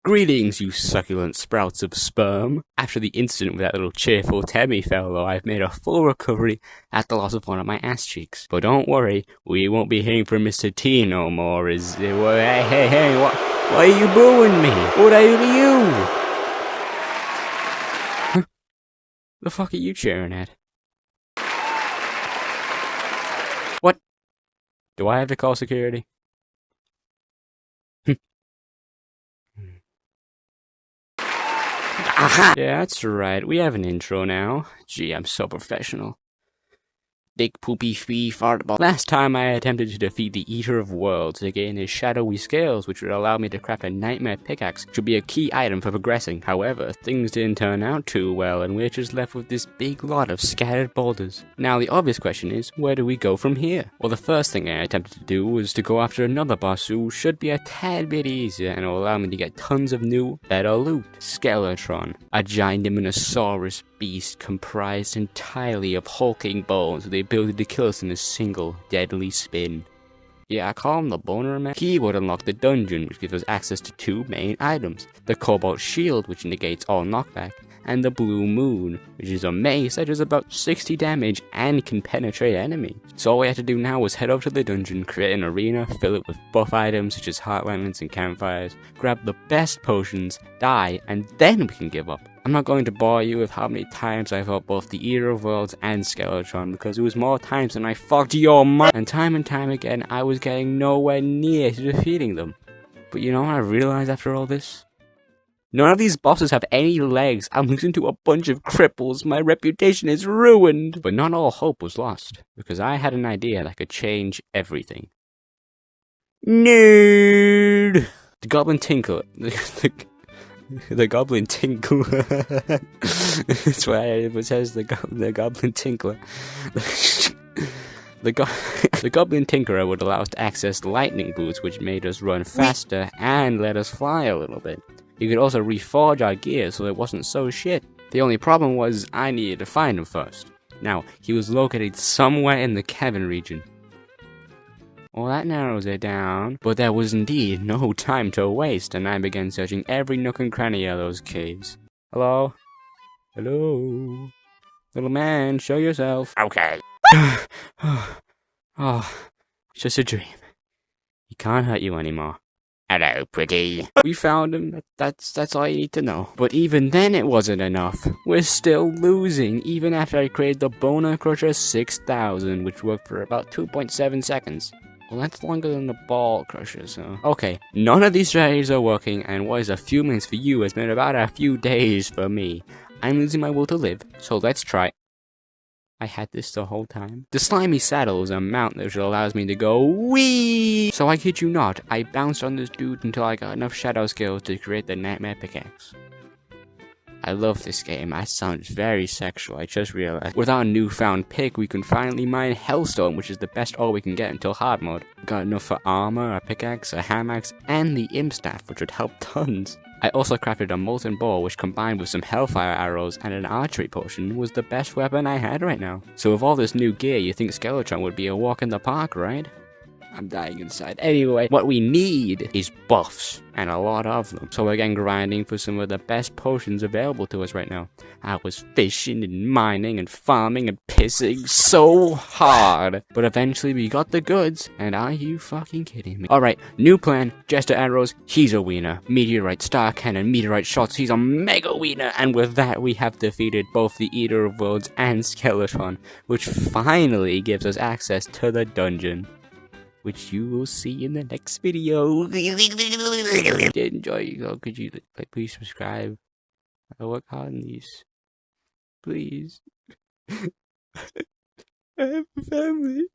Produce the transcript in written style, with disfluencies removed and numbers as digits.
Greetings, you succulent sprouts of sperm. After the incident with that little cheerful Temmie fellow, I've made a full recovery at the loss of one of my ass cheeks. But don't worry, we won't be hearing from Mr. T no more, hey, why are you booing me? What I do to you? Huh? The fuck are you cheering at? What? Do I have to call security? Aha! Yeah, that's right. We have an intro now. Gee, I'm so professional. Big poopy fee fartball. Last time I attempted to defeat the Eater of Worlds to gain his shadowy scales, which would allow me to craft a nightmare pickaxe, which would be a key item for progressing. However, things didn't turn out too well, and we're just left with this big lot of scattered boulders. Now, the obvious question is, where do we go from here? Well, the first thing I attempted to do was to go after another boss who should be a tad bit easier and will allow me to get tons of new, better loot. Skeletron, a giant Minosaurus beast comprised entirely of hulking bones with the ability to kill us in a single deadly spin. Yeah, I call him the Boner Man. He would unlock the dungeon, which gives us access to two main items: the Cobalt Shield, which negates all knockback, and the Blue Moon, which is a mace that does about 60 damage and can penetrate enemies. So all we had to do now was head over to the dungeon, create an arena, fill it with buff items such as heart lanterns and campfires, grab the best potions, die, and then we can give up. I'm not going to bore you with how many times I fought both the Eater of Worlds and Skeletron, because it was more times than I fucked your mind, and time again I was getting nowhere near to defeating them. But you know what I realized after all this? None of these bosses have any legs. I'm losing to a bunch of cripples. My reputation is ruined. But not all hope was lost, because I had an idea that could change everything. Nerd! The Goblin Tinkler. The Goblin Tinkler. That's why it says the Goblin Tinkler. The Goblin Tinkerer would allow us to access lightning boots, which made us run faster and let us fly a little bit. You could also reforge our gear so it wasn't so shit. The only problem was I needed to find him first. Now, he was located somewhere in the Kevin region. Well, that narrows it down, but there was indeed no time to waste, and I began searching every nook and cranny of those caves. Hello? Hello? Little man, show yourself. Okay. Oh, it's just a dream. He can't hurt you anymore. Hello, pretty. We found him. That's all you need to know. But even then it wasn't enough. We're still losing, even after I created the Boner Crusher 6000, which worked for about 2.7 seconds. Well, that's longer than the Ball Crusher, so... Okay, none of these strategies are working, and what is a few minutes for you has been about a few days for me. I'm losing my will to live, so let's try... I had this the whole time. The Slimy Saddle is a mount that allows me to go wee. So I kid you not, I bounced on this dude until I got enough shadow skills to create the Nightmare Pickaxe. I love this game. That sounds very sexual, I just realized. With our newfound pick, we can finally mine Hellstone, which is the best ore we can get until hard mode. Got enough for armor, a pickaxe, a hamax, and the imp staff, which would help tons. I also crafted a molten bow, which combined with some hellfire arrows and an archery potion was the best weapon I had right now. So with all this new gear, you think Skeletron would be a walk in the park, right? I'm dying inside. Anyway, what we need is buffs, and a lot of them. So again, grinding for some of the best potions available to us right now. I was fishing and mining and farming and pissing so hard. But eventually we got the goods, and are you fucking kidding me? Alright, new plan, Jester Arrows, he's a wiener. Meteorite Star Cannon, Meteorite Shots, he's a mega wiener. And with that, we have defeated both the Eater of Worlds and Skeletron, which finally gives us access to the dungeon, which you will see in the next video. If you did enjoy, could you please subscribe? I work hard on these. Please. I have a family.